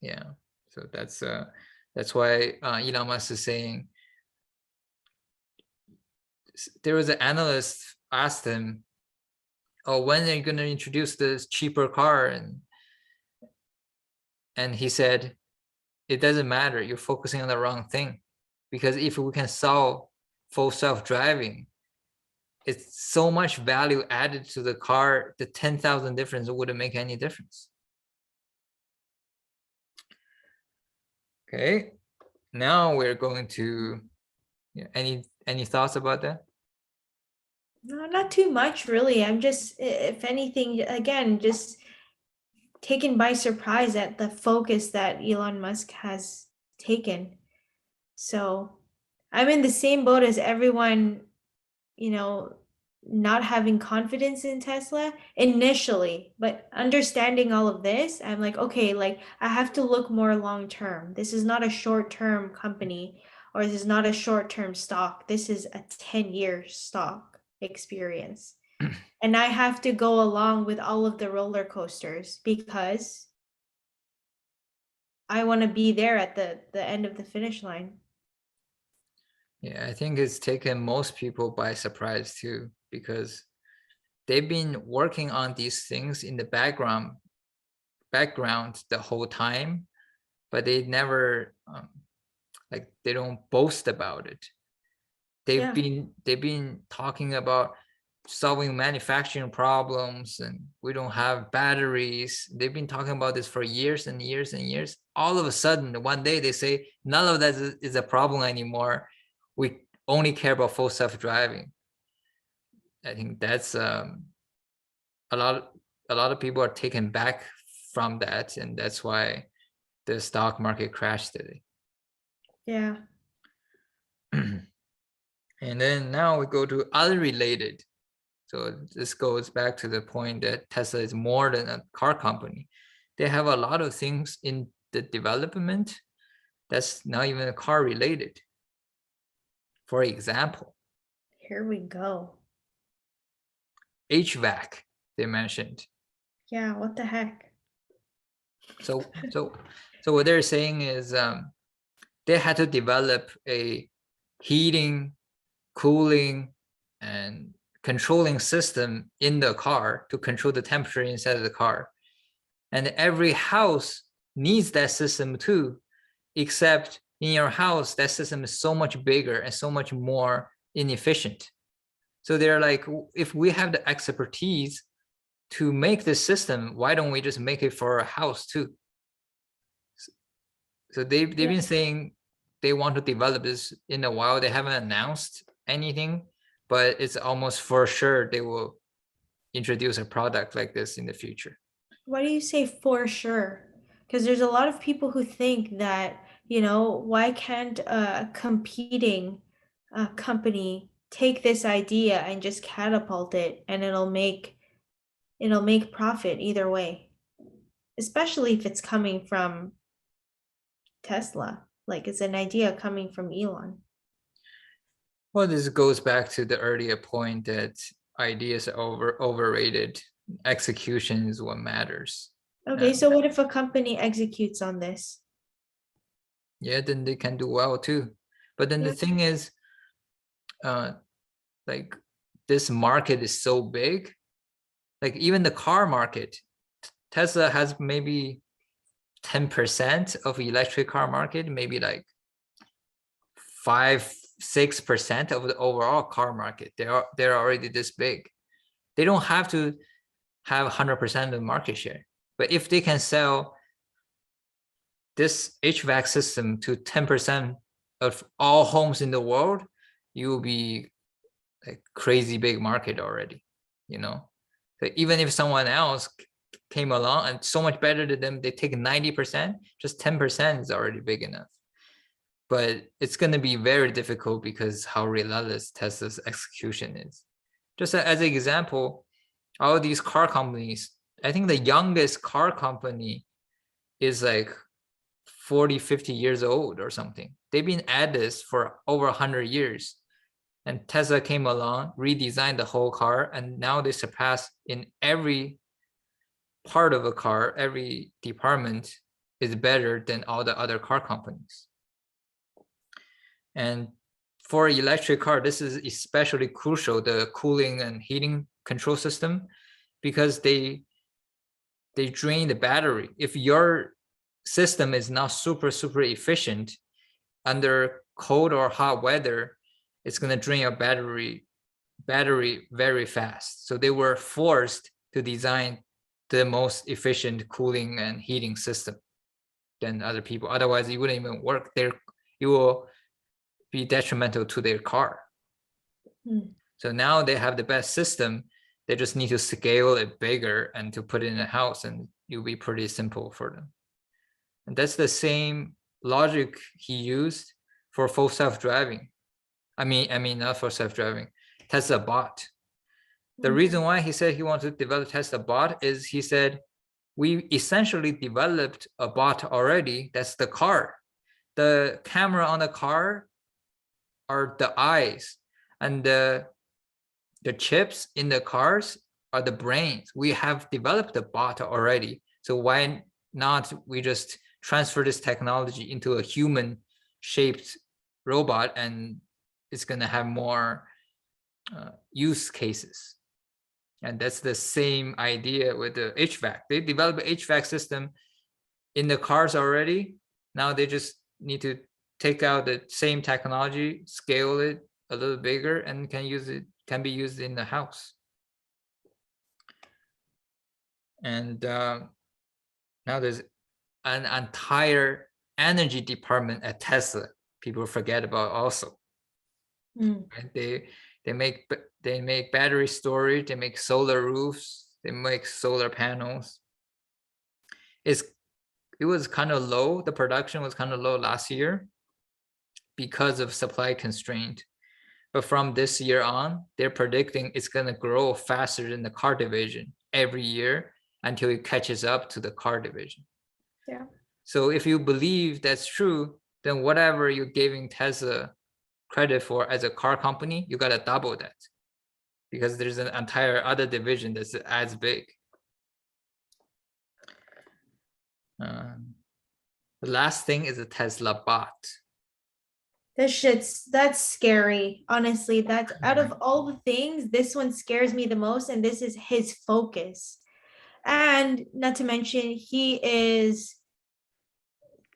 Yeah. So that's why Elon Musk is saying, there was an analyst asked him, oh, when are you going to introduce this cheaper car? And he said, it doesn't matter. You're focusing on the wrong thing, because if we can solve full self-driving, it's so much value added to the car. The 10,000 difference wouldn't make any difference. Okay, now we're going to, any thoughts about that? No, not too much, really. I'm just, if anything, again, just taken by surprise at the focus that Elon Musk has taken. So I'm in the same boat as everyone, you know, not having confidence in Tesla initially, but understanding all of this, I'm like, okay, like I have to look more long term. This is not a short term company, or this is not a short term stock. This is a 10-year stock experience. And I have to go along with all of the roller coasters because I want to be there at the end of the finish line. Yeah, I think it's taken most people by surprise too, because they've been working on these things in the background the whole time, but they never like, they don't boast about it. Yeah. They've been talking about solving manufacturing problems, and we don't have batteries. They've been talking about this for years and years and years. All of a sudden, one day they say none of that is a problem anymore. We only care about full self-driving. I think that's a lot of people are taken back from that, and that's why the stock market crashed today. Yeah. And then now we go to other related. So this goes back to the point that Tesla is more than a car company. They have a lot of things in the development that's not even car related. For example, Here we go. HVAC, they mentioned. Yeah, what the heck? So what they're saying is they had to develop a heating, cooling, and controlling system in the car to control the temperature inside of the car. And every house needs that system too, except in your house, that system is so much bigger and so much more inefficient. So they're like, if we have the expertise to make this system, why don't we just make it for a house too? So they've been saying they want to develop this in a while. They haven't announced anything, but it's almost for sure they will introduce a product like this in the future. Why do you say for sure? Because there's a lot of people who think that, why can't a competing company take this idea and just catapult it, and it'll make profit either way, especially if it's coming from Tesla. Like it's an idea coming from Elon. Well, this goes back to the earlier point that ideas are overrated. Execution is what matters. Okay, so what if a company executes on this? Yeah, then they can do well too. But then the thing is, like, this market is so big. Like even the car market, Tesla has maybe 10% of electric car market, maybe like 5-6% of the overall car market. They're already this big. They don't have to have 100% of the market share. But if they can sell this HVAC system to 10% of all homes in the world, you will be a crazy big market already, So even if someone else came along and so much better than them, they take 90%, just 10% is already big enough. But it's going to be very difficult because how relentless Tesla's execution is. Just as an example, all these car companies, I think the youngest car company is like 40-50 years old or something. They've been at this for over 100 years. And Tesla came along, redesigned the whole car, and now they surpass in every part of a car, every department is better than all the other car companies. And for electric car, this is especially crucial, the cooling and heating control system, because they drain the battery. If your system is not super efficient under cold or hot weather, it's going to drain your battery very fast. So they were forced to design the most efficient cooling and heating system than other people. Otherwise, it wouldn't even work. It will be detrimental to their car. So now they have the best system. They just need to scale it bigger and to put it in a house, and it'll be pretty simple for them. And that's the same logic he used for full self-driving. I mean, not for self-driving, Tesla bot. The reason why he said he wanted to develop Tesla bot is he said, we essentially developed a bot already. That's the car. The camera on the car are the eyes, and the chips in the cars are the brains. We have developed a bot already. So why not we just transfer this technology into a human shaped robot, and it's going to have more use cases. And that's the same idea with the HVAC. They developed an HVAC system in the cars already. Now they just need to take out the same technology, scale it a little bigger, and can be used in the house. And now there's an entire energy department at Tesla. People forget about also. And they make battery storage, they make solar roofs, they make solar panels. It was kind of low. The production was kind of low last year because of supply constraint. But from this year on, they're predicting it's going to grow faster than the car division every year until it catches up to the car division. Yeah. So if you believe that's true, then whatever you're giving Tesla credit for as a car company, you got to double that, because there's an entire other division that's as big. The last thing is a Tesla bot. That's scary. Honestly, that's out of all the things, this one scares me the most, and this is his focus. And not to mention, he is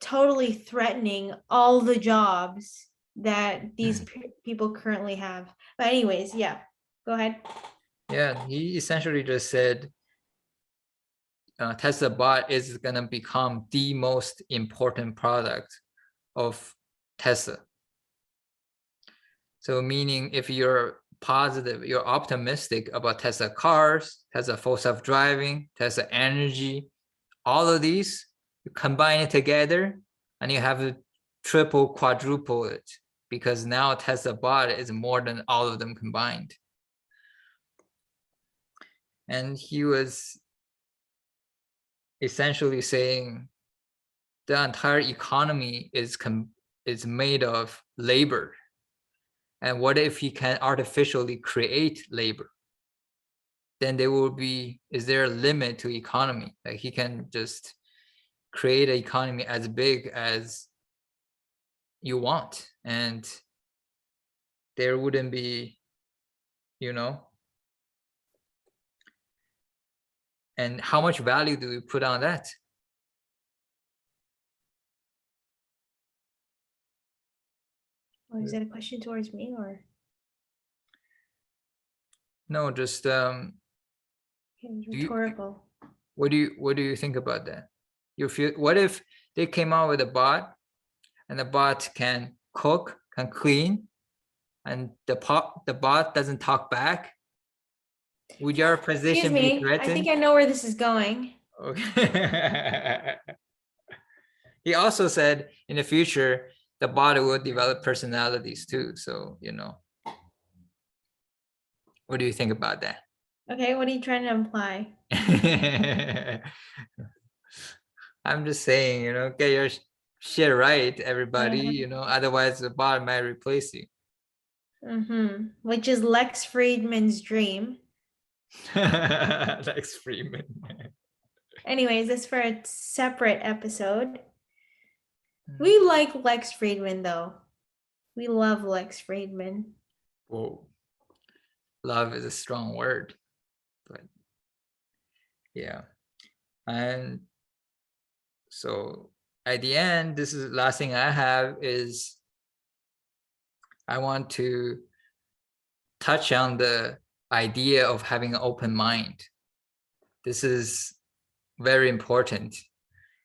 totally threatening all the jobs that these people currently have. But anyways, yeah, go ahead. Yeah, he essentially just said Tesla bot is going to become the most important product of Tesla. So meaning if you're positive, you're optimistic about Tesla cars, Tesla full self-driving, Tesla energy, all of these, you combine it together and you have to triple, quadruple it, because now Tesla bot is more than all of them combined. And he was essentially saying the entire economy is made of labor. And what if he can artificially create labor? Then there will be, is there a limit to economy? Like he can just create an economy as big as you want, and there wouldn't be, and how much value do we put on that? Oh, is that a question towards me or? No, just It's rhetorical. what do you think about that? You feel, what if they came out with a bot, and the bot can cook, can clean, and the bot doesn't talk back? Would your position be threatened? I think I know where this is going. Okay. He also said in the future the bot will develop personalities too. So, what do you think about that? Okay, what are you trying to imply? I'm just saying, get your shit right, everybody. Otherwise the bot might replace you. Which is Lex Friedman's dream. Lex Friedman. Anyways, that's for a separate episode. We like Lex Friedman though. We love Lex Friedman. Whoa. Love is a strong word, but yeah. And so at the end, this is the last thing I have is I want to touch on the idea of having an open mind. This is very important,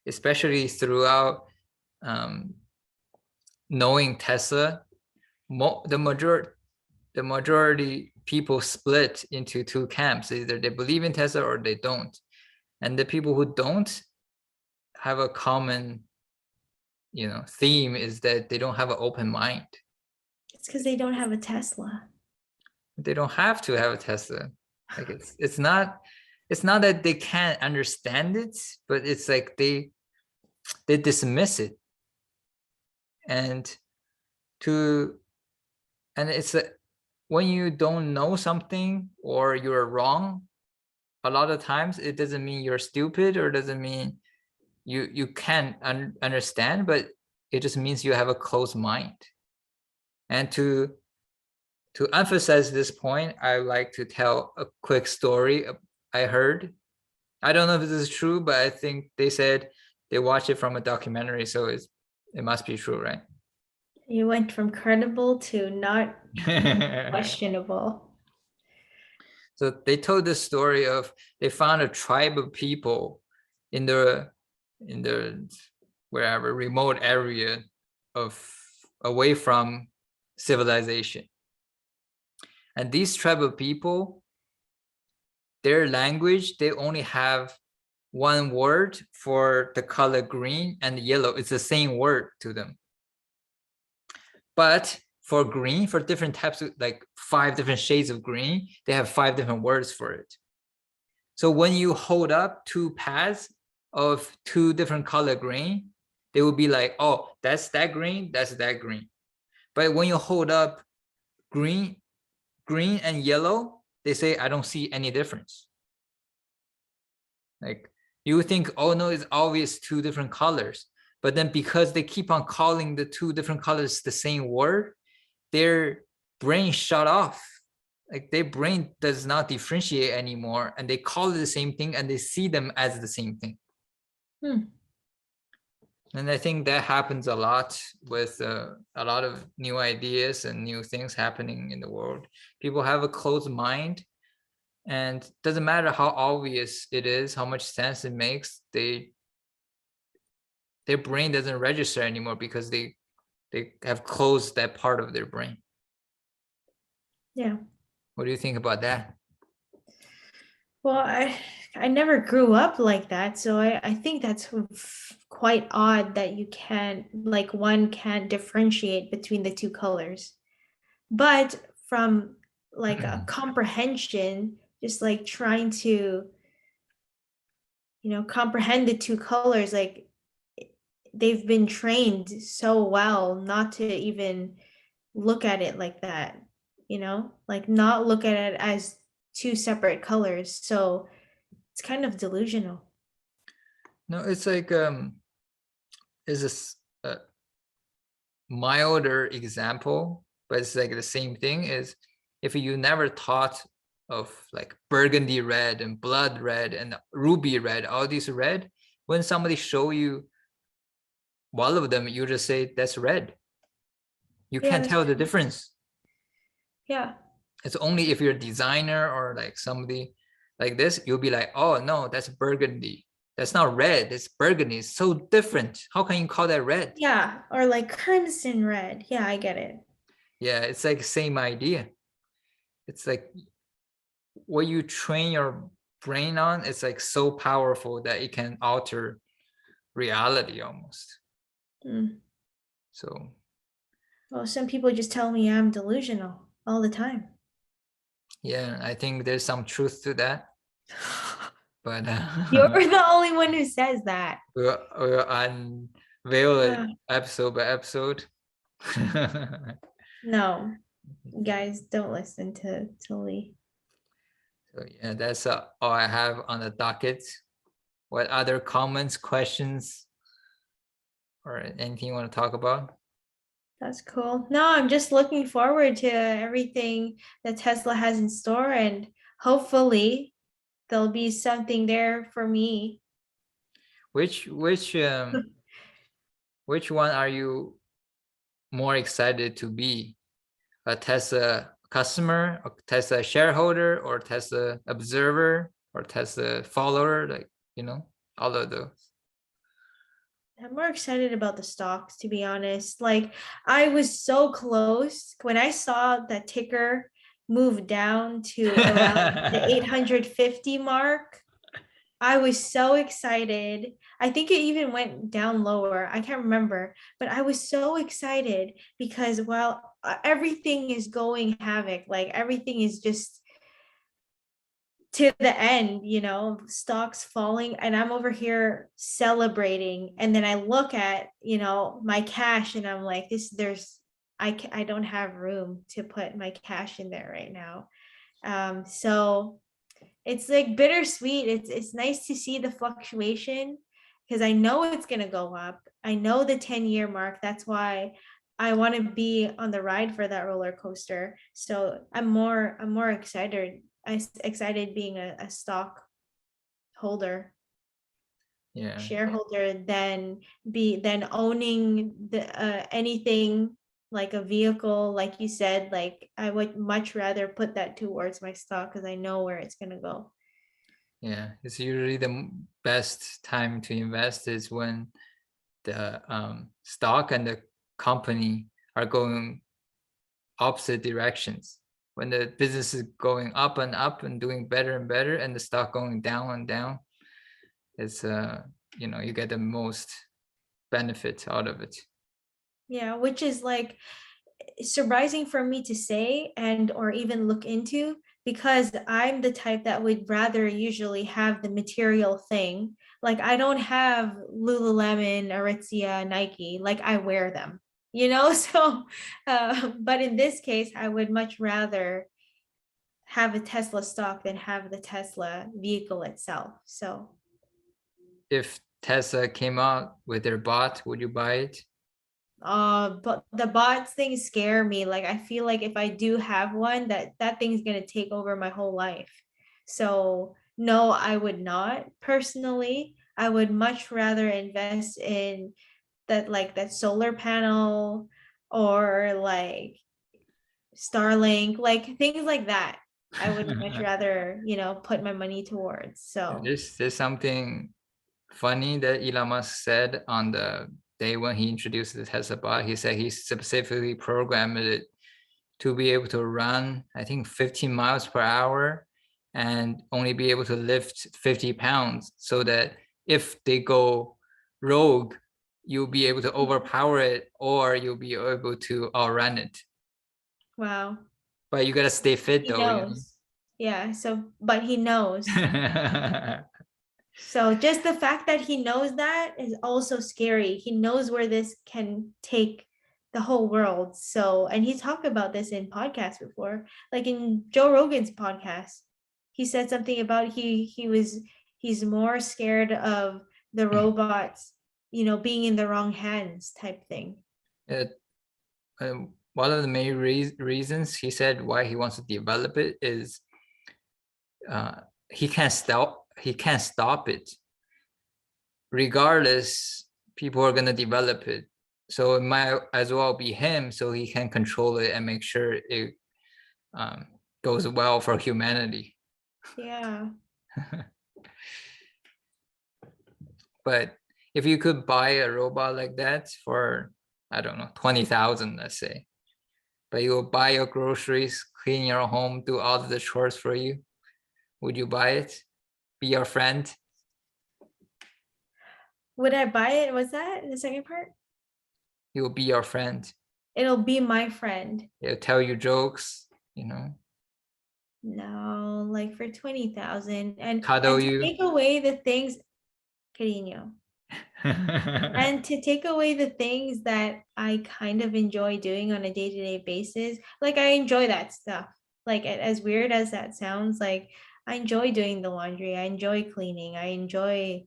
especially throughout knowing Tesla. The majority people split into two camps. Either they believe in Tesla or they don't. And the people who don't have a common, theme is that they don't have an open mind. It's because they don't have a Tesla. They don't have to have a Tesla. Like it's not that they can't understand it, but it's like they dismiss it. And it's when you don't know something or you're wrong, a lot of times it doesn't mean you're stupid or doesn't mean you can't understand, but it just means you have a closed mind. And to emphasize this point, I like to tell a quick story I heard. I don't know if this is true, but I think they said they watched it from a documentary, so it must be true, right? You went from credible to not questionable. So they told this story of they found a tribe of people in the wherever remote area away from civilization. And these tribe of people, their language, they only have one word for the color green and yellow. It's the same word to them. But for green, for different types of, like 5 different shades of green, they have 5 different words for it. So when you hold up 2 pads of 2 different color green, they will be like, oh, that's that green, that's that green. But when you hold up green and yellow, they say, I don't see any difference. Like you think, oh no, it's obvious 2 different colors. But then because they keep on calling the 2 different colors the same word, their brain shut off. Like their brain does not differentiate anymore, and they call it the same thing and they see them as the same thing. And I think that happens a lot with a lot of new ideas and new things happening in the world. People have a closed mind, and doesn't matter how obvious it is, how much sense it makes, their brain doesn't register anymore because they have closed that part of their brain. Yeah. What do you think about that? Well, I never grew up like that, so I think that's quite odd that you can't, like, one can't differentiate between the 2 colors. But from like a comprehension, just like trying to, comprehend the 2 colors, like they've been trained so well not to even look at it like that, like not look at it as 2 separate colors. So it's kind of delusional. No, it's like is a milder example, but it's like the same thing. Is if you never thought of like burgundy red and blood red and ruby red, all these red, when somebody show you one of them, you just say that's red. You can't tell the difference. Yeah. It's only if you're a designer or like somebody like this, you'll be like, oh no, that's burgundy. That's not red, it's burgundy. It's so different. How can you call that red? Yeah, or like crimson red. Yeah, I get it. Yeah, it's like the same idea. It's like what you train your brain on, it's like so powerful that it can alter reality almost. So Well, some people just tell me I'm delusional all the time. yeah, I think there's some truth to that. But You're the only one who says that. we'll unveil it episode by episode. No, guys, don't listen to Lee. So yeah, that's all I have on the docket. What other comments, questions, or anything you want to talk about? That's cool. No, I'm just looking forward to everything that Tesla has in store, and hopefully there'll be something there for me. Which one are you more excited to be? A Tesla customer, a Tesla shareholder, or Tesla observer, or Tesla follower? Like, all of those. I'm more excited about the stocks, to be honest. Like, I was so close when I saw that ticker move down to around the 850 mark. I was so excited. I think it even went down lower. I can't remember, but I was so excited because while everything is going havoc, like everything is just to the end, stocks falling, and I'm over here celebrating. And then I look at, my cash, and I'm like, I don't have room to put my cash in there right now. So it's like bittersweet. It's nice to see the fluctuation because I know it's gonna go up. I know the 10-year mark. That's why I want to be on the ride for that roller coaster. So I'm more excited. Excited being a stock holder, Yeah. shareholder than owning the anything like a vehicle, like you said. Like I would much rather put that towards my stock because I know where it's gonna go. Yeah, it's usually the best time to invest is when the stock and the company are going opposite directions. When the business is going up and up and doing better and better, and the stock going down and down, it's you get the most benefit out of it. Yeah, which is like surprising for me to say and or even look into, because I'm the type that would rather usually have the material thing. Like I don't have Lululemon, Aritzia, Nike, like I wear them, so but in this case I would much rather have a Tesla stock than have the Tesla vehicle itself. So If Tesla came out with their bot, would you buy it? but the bots things scare me. Like I feel like if I do have one, that thing's gonna take over my whole life. So no, I would not personally. I would much rather invest in that solar panel, or like Starlink, like things like that. I would much rather, put my money towards. So There's something funny that Elon Musk said on the day when he introduced the Tesla bot. He said he specifically programmed it to be able to run, I think, 15 miles per hour and only be able to lift 50 pounds, so that if they go rogue, you'll be able to overpower it, or you'll be able to outrun it. wow. But you gotta stay fit He though, knows. Yeah, so but he knows. Yeah. So just the fact that he knows that is also scary. He knows where this can take the whole world. So, and he talked about this in podcasts before, like in Joe Rogan's podcast. He said something about he's more scared of the robots, being in the wrong hands type thing. One of the main reasons he said why he wants to develop it is he can't stop it. Regardless, people are going to develop it, so it might as well be him, so he can control it and make sure it goes well for humanity. Yeah. But if you could buy a robot like that for, I don't know, 20,000, let's say, but you will buy your groceries, clean your home, do all of the chores for you, would you buy it? Be your friend? Would I buy it? Was that the second part? He will be your friend. It'll be my friend. He'll tell you jokes, No, like for 20,000 cuddle and to you. take away the things, cariño. And to take away the things that I kind of enjoy doing on a day-to-day basis, like I enjoy that stuff. Like as weird as that sounds, like I enjoy doing the laundry, I enjoy cleaning, I enjoy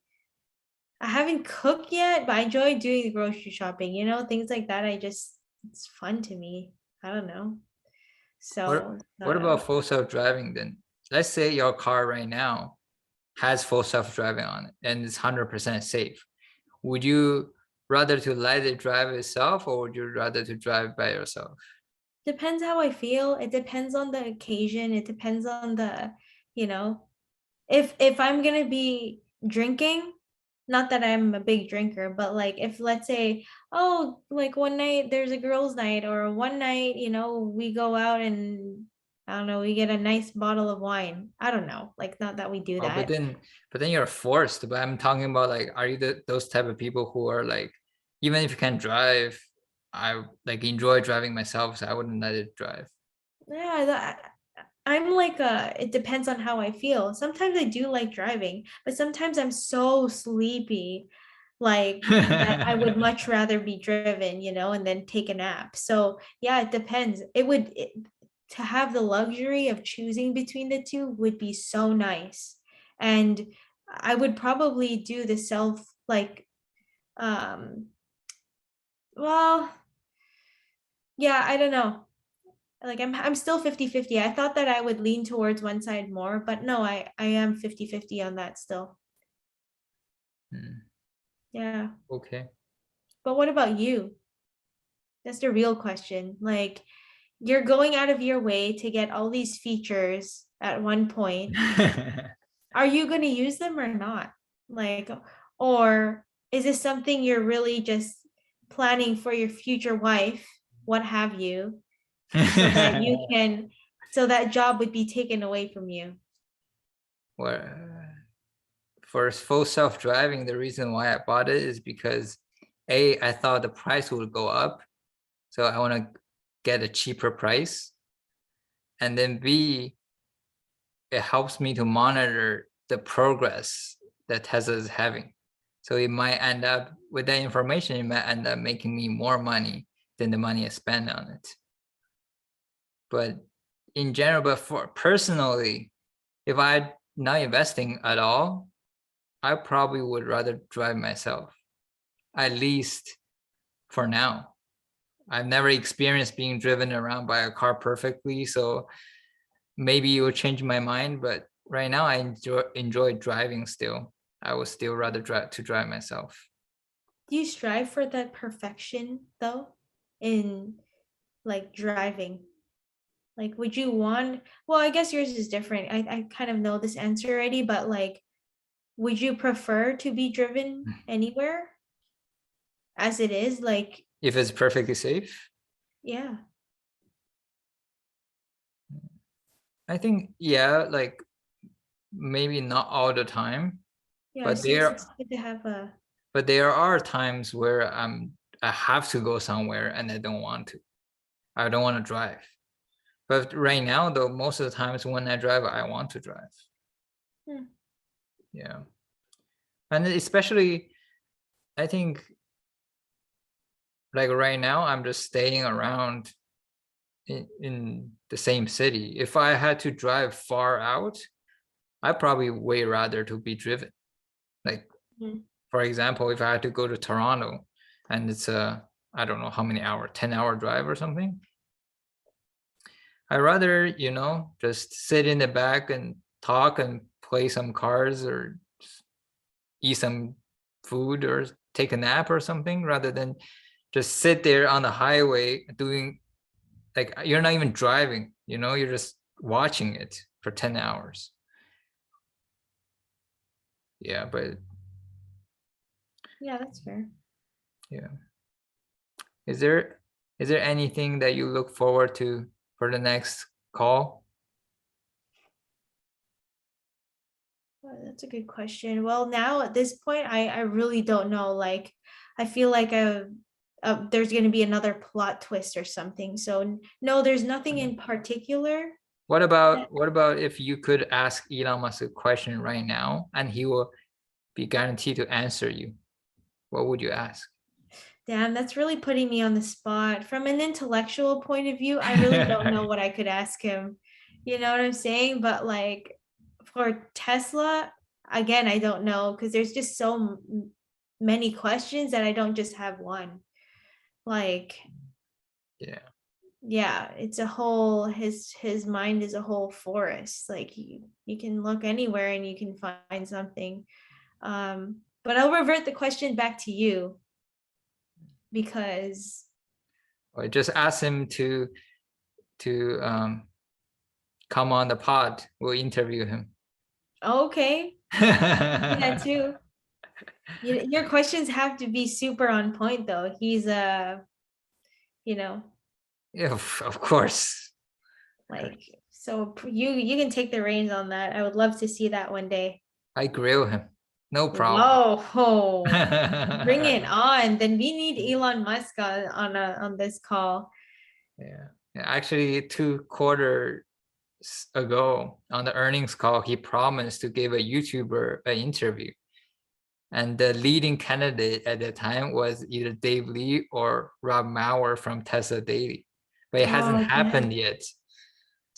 I haven't cooked yet, but I enjoy doing the grocery shopping, things like that. It's fun to me. I don't know. So, What about full self-driving then? Let's say your car right now has full self-driving on it and it's 100% safe. Would you rather to let it drive itself, or would you rather to drive by yourself? depends how I feel. It depends on the occasion. It depends on you know, if I'm gonna be drinking, not that I'm a big drinker, but like if let's say, oh, like one night there's a girls' night, or one night, we go out and I don't know, we get a nice bottle of wine. I don't know, like not that we do Oh, that. but then you're forced. But I'm talking about like, are you those type of people who are like, even if you can't drive, I like enjoy driving myself, so I wouldn't let it drive. Yeah, I'm like it depends on how I feel. Sometimes I do like driving, but sometimes I'm so sleepy like that I would much rather be driven, and then take a nap. So, yeah, it depends. To have the luxury of choosing between the two would be so nice. And I would probably do the self like um well, yeah, I don't know. Like I'm still 50-50. I thought that I would lean towards one side more, but no, I am 50-50 on that still. Hmm, Yeah. okay. But what about you? That's the real question. Like you're going out of your way to get all these features at one point. Are you going to use them or not? Like, or is this something you're really just planning for your future wife, what have you, so that you can, so that job would be taken away from you? Well, for full self-driving, the reason why I bought it is because I thought the price would go up, so I want to get a cheaper price, and then B, it helps me to monitor the progress that Tesla is having. So it might end up with that information, it might end up making me more money than the money I spend on it. But in general, but for personally, if I'm not investing at all, I probably would rather drive myself, at least for now. I've never experienced being driven around by a car perfectly, so maybe it will change my mind. But right now, I enjoy driving still. I would still rather drive myself. Do you strive for that perfection though in like driving? Like, would you want, well, I guess yours is different. I kind of know this answer already, but like, would you prefer to be driven anywhere as it is? Like, If it's perfectly safe, yeah. I think, yeah, like maybe not all the time, Yeah, but since it's good to have a, there are times where I have to go somewhere and I don't want to drive. But right now, though, most of the times when I drive, I want to drive. hmm, Yeah. And especially, I think like right now, I'm just staying around in the same city. If I had to drive far out, I probably way rather to be driven. Like, hmm, for example, if I had to go to Toronto and it's a, I don't know how many hour, 10-hour drive or something, I rather, just sit in the back and talk and play some cards or eat some food or take a nap or something, rather than just sit there on the highway doing, like, you're not even driving, you're just watching it for 10 hours. Yeah, but yeah, that's fair. yeah. Is there anything that you look forward to for the next call? That's a good question. Well, now at this point, I really don't know. Like, I feel like there's going to be another plot twist or something. So no, there's nothing in particular. What about if you could ask Elon Musk a question right now and he will be guaranteed to answer you? What would you ask? Damn, that's really putting me on the spot. From an intellectual point of view, I really don't know what I could ask him. You know what I'm saying? But like for Tesla, again, I don't know because there's just many questions that I don't just have one. Like, yeah, it's a whole, his mind is a whole forest. Like you can look anywhere and you can find something. But I'll revert the question back to you, because Or just ask him to come on the pod. We'll interview him. okay, do that too. Your questions have to be super on point though. He's you know, Yeah, of course. like, so you can take the reins on that. I would love to see that one day. I grill him. No problem. Whoa, bring it on. Then we need Elon Musk on this call. Yeah. Actually, 2 quarters ago on the earnings call, he promised to give a YouTuber an interview. And the leading candidate at the time was either Dave Lee or Rob Mauer from Tesla Daily. But it hasn't happened yet.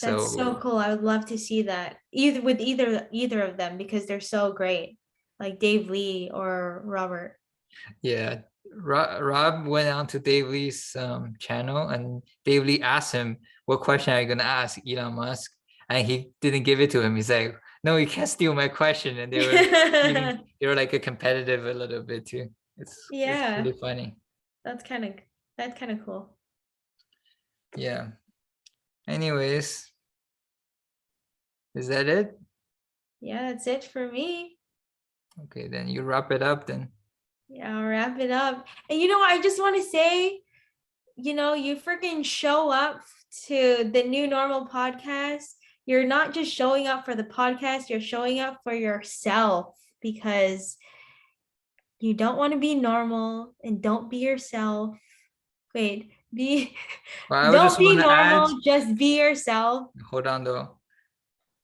That's so cool. I would love to see that. Either of them, because they're so great. Like Dave Lee or Robert. Yeah. Rob went on to Dave Lee's channel, and Dave Lee asked him, what question are you going to ask Elon Musk? And he didn't give it to him. He's like, no, you can't steal my question. And they were like a competitive a little bit too. It's pretty funny. That's kind of cool. Yeah. Anyways, is that it? Yeah, that's it for me. Okay, then you wrap it up then. Yeah, I'll wrap it up. And I just want to say, you freaking show up to the New Normal podcast. You're not just showing up for the podcast, you're showing up for yourself, because you don't want to be normal and don't be yourself. Wait, don't be normal, just be yourself. Hold on though.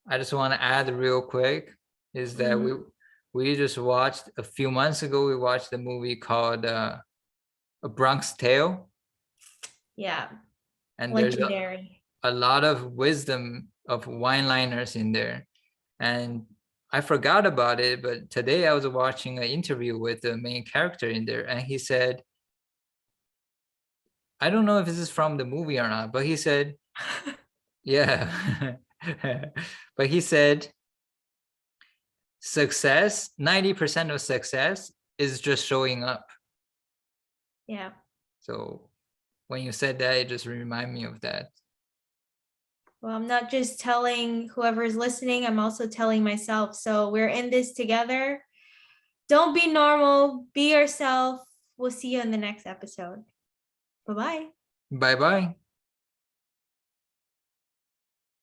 I just want to add real quick is that we just watched a few months ago, we watched a movie called A Bronx Tale. Yeah. And legendary. There's a lot of wisdom of wine-liners in there. And I forgot about it, but today I was watching an interview with the main character in there, and he said, I don't know if this is from the movie or not, but he said, yeah, but he said, success, 90% of success is just showing up. Yeah. So when you said that, it just reminded me of that. Well, I'm not just telling whoever is listening, I'm also telling myself. So we're in this together. Don't be normal, be yourself. We'll see you in the next episode. Bye-bye. Bye-bye.